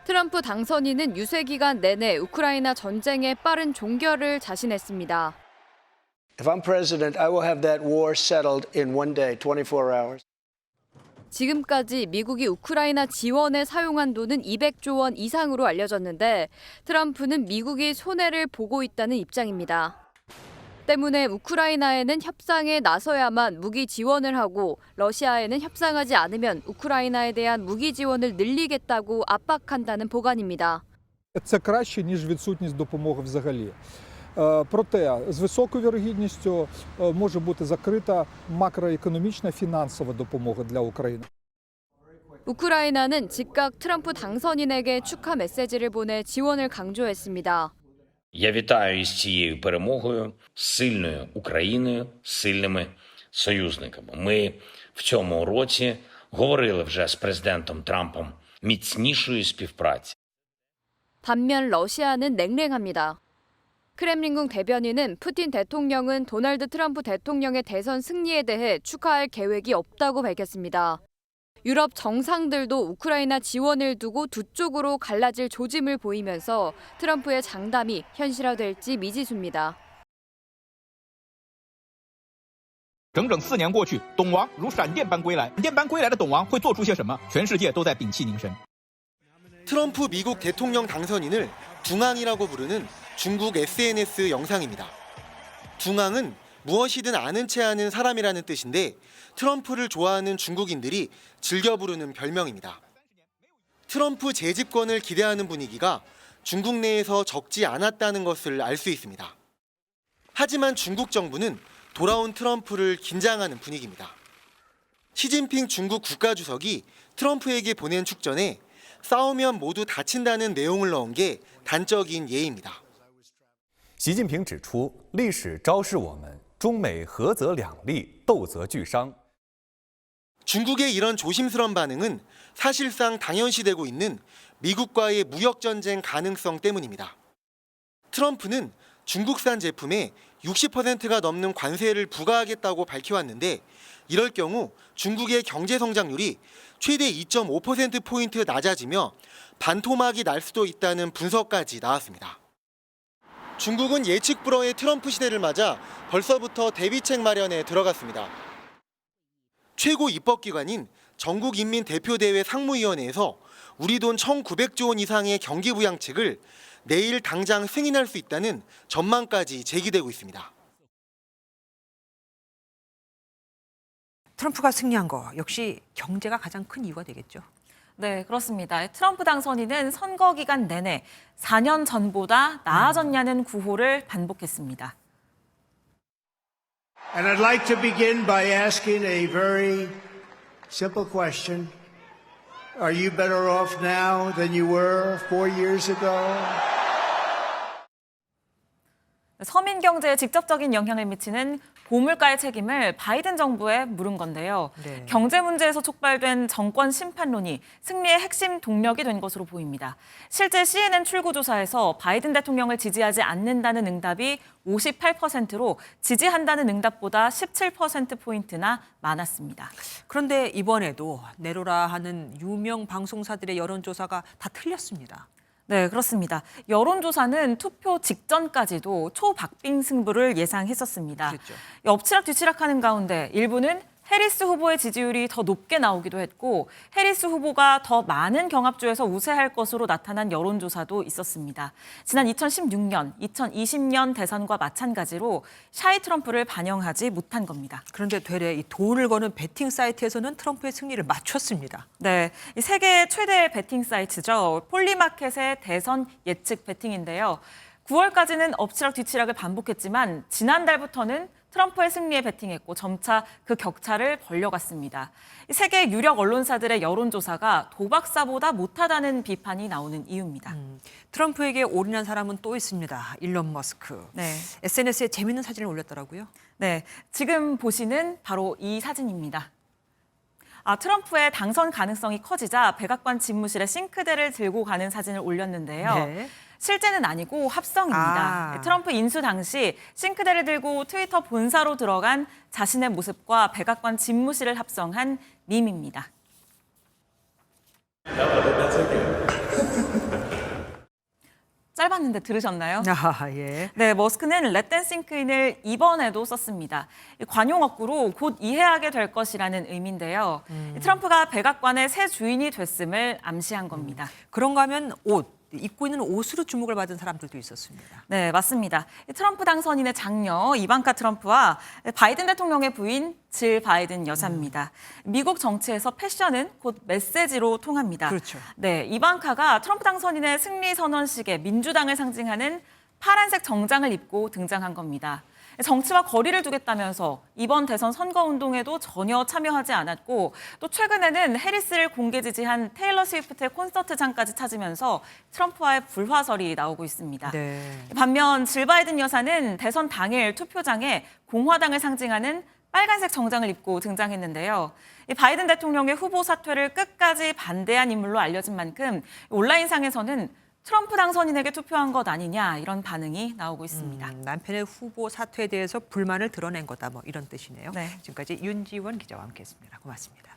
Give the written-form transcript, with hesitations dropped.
트럼프 당선인은 유세 기간 내내 우크라이나 전쟁의 빠른 종결을 자신했습니다. If I'm president, I will have that war settled in one day, 24 hours. 지금까지 미국이 우크라이나 지원에 사용한 돈은 200조 원 이상으로 알려졌는데 트럼프는 미국이 손해를 보고 있다는 입장입니다. 때문에 우크라이나에는 협상에 나서야만 무기 지원을 하고 러시아에는 협상하지 않으면 우크라이나에 대한 무기 지원을 늘리겠다고 압박한다는 보관입니다. Це краще, ніж відсутність допомоги взагалі. Проте з високою вірогідністю може бути закрита макроекономічна фінансова допомога для України. 우크라이나는 즉각 트럼프 당선인에게 축하 메시지를 보내 지원을 강조했습니다. Я вітаю із цією перемогою, сильною Україною, сильними союзниками. Ми в цьому році говорили вже з президентом Трампом міцнішої співпраці. 반면 러시아는 냉랭합니다. 크렘린궁 대변인은 푸틴 대통령은 도널드 트럼프 대통령의 대선 승리에 대해 축하할 계획이 없다고 밝혔습니다. 유럽 정상들도 우크라이나 지원을 두고 두 쪽으로 갈라질 조짐을 보이면서 트럼프의 장담이 현실화될지 미지수입니다. 整整4年过去，董王如闪电般归来。闪电般归来的董王会做出些什么？全世界都在屏气凝神。 트럼프 미국 대통령 당선인을 둥앙이라고 부르는 중국 SNS 영상입니다. 둥앙은 무엇이든 아는 체 하는 사람이라는 뜻인데 트럼프를 좋아하는 중국인들이 즐겨 부르는 별명입니다. 트럼프 재집권을 기대하는 분위기가 중국 내에서 적지 않았다는 것을 알 수 있습니다. 하지만 중국 정부는 돌아온 트럼프를 긴장하는 분위기입니다. 시진핑 중국 국가주석이 트럼프에게 보낸 축전에 싸우면 모두 다친다는 내용을 넣은 게 단적인 예입니다. 习近平指出，历史昭示我们，中美合则两利，斗则俱伤。 중국의 이런 조심스런 반응은 사실상 당연시되고 있는 미국과의 무역전쟁 가능성 때문입니다. 트럼프는 중국산 제품에 60%가 넘는 관세를 부과하겠다고 밝혀왔는데 이럴 경우 중국의 경제 성장률이 최대 2.5%포인트 낮아지며 반토막이 날 수도 있다는 분석까지 나왔습니다. 중국은 예측 불허의 트럼프 시대를 맞아 벌써부터 대비책 마련에 들어갔습니다. 최고 입법기관인 전국인민대표대회 상무위원회에서 우리 돈 1,900조 원 이상의 경기부양책을 내일 당장 승인할 수 있다는 전망까지 제기되고 있습니다. 트럼프가 승리한 거 역시 경제가 가장 큰 이유가 되겠죠. 네, 그렇습니다. 트럼프 당선인은 선거 기간 내내 4년 전보다 나아졌냐는 구호를 반복했습니다. And I'd like to begin by asking a very simple question. Are you better off now than you were 4 years ago? 서민 경제에 직접적인 영향을 미치는 고물가의 책임을 바이든 정부에 물은 건데요. 네. 경제 문제에서 촉발된 정권 심판론이 승리의 핵심 동력이 된 것으로 보입니다. 실제 CNN 출구조사에서 바이든 대통령을 지지하지 않는다는 응답이 58%로 지지한다는 응답보다 17%포인트나 많았습니다. 그런데 이번에도 내로라 하는 유명 방송사들의 여론조사가 다 틀렸습니다. 네, 그렇습니다. 여론조사는 투표 직전까지도 초박빙 승부를 예상했었습니다. 그랬죠. 엎치락뒤치락하는 가운데 일부는 해리스 후보의 지지율이 더 높게 나오기도 했고 해리스 후보가 더 많은 경합주에서 우세할 것으로 나타난 여론조사도 있었습니다. 지난 2016년, 2020년 대선과 마찬가지로 샤이 트럼프를 반영하지 못한 겁니다. 그런데 되레 이 돈을 거는 베팅 사이트에서는 트럼프의 승리를 맞췄습니다. 네, 이 세계 최대 베팅 사이트죠. 폴리마켓의 대선 예측 베팅인데요. 9월까지는 엎치락뒤치락을 반복했지만 지난달부터는 트럼프의 승리에 베팅했고 점차 그 격차를 벌려갔습니다. 세계 유력 언론사들의 여론조사가 도박사보다 못하다는 비판이 나오는 이유입니다. 트럼프에게 올인한 사람은 또 있습니다. 일론 머스크. 네. SNS에 재밌는 사진을 올렸더라고요. 네, 지금 보시는 바로 이 사진입니다. 트럼프의 당선 가능성이 커지자 백악관 집무실에 싱크대를 들고 가는 사진을 올렸는데요. 네. 실제는 아니고 합성입니다. 트럼프 인수 당시 싱크대를 들고 트위터 본사로 들어간 자신의 모습과 백악관 집무실을 합성한 밈입니다. 짧았는데 들으셨나요? 아, 예. 네, 머스크는 Let them sink in을 이번에도 썼습니다. 관용어구로 곧 이해하게 될 것이라는 의미인데요. 트럼프가 백악관의 새 주인이 됐음을 암시한 겁니다. 그런가 하면 입고 있는 옷으로 주목을 받은 사람들도 있었습니다. 네, 맞습니다. 트럼프 당선인의 장녀 이반카 트럼프와 바이든 대통령의 부인 질 바이든 여사입니다. 미국 정치에서 패션은 곧 메시지로 통합니다. 그렇죠. 네, 이반카가 트럼프 당선인의 승리 선언식에 민주당을 상징하는 파란색 정장을 입고 등장한 겁니다. 정치와 거리를 두겠다면서 이번 대선 선거운동에도 전혀 참여하지 않았고 또 최근에는 해리스를 공개 지지한 테일러 스위프트의 콘서트장까지 찾으면서 트럼프와의 불화설이 나오고 있습니다. 네. 반면 질 바이든 여사는 대선 당일 투표장에 공화당을 상징하는 빨간색 정장을 입고 등장했는데요. 바이든 대통령의 후보 사퇴를 끝까지 반대한 인물로 알려진 만큼 온라인상에서는 트럼프 당선인에게 투표한 것 아니냐 이런 반응이 나오고 있습니다. 남편의 후보 사퇴에 대해서 불만을 드러낸 거다 뭐 이런 뜻이네요. 네. 지금까지 윤지원 기자와 함께했습니다. 고맙습니다.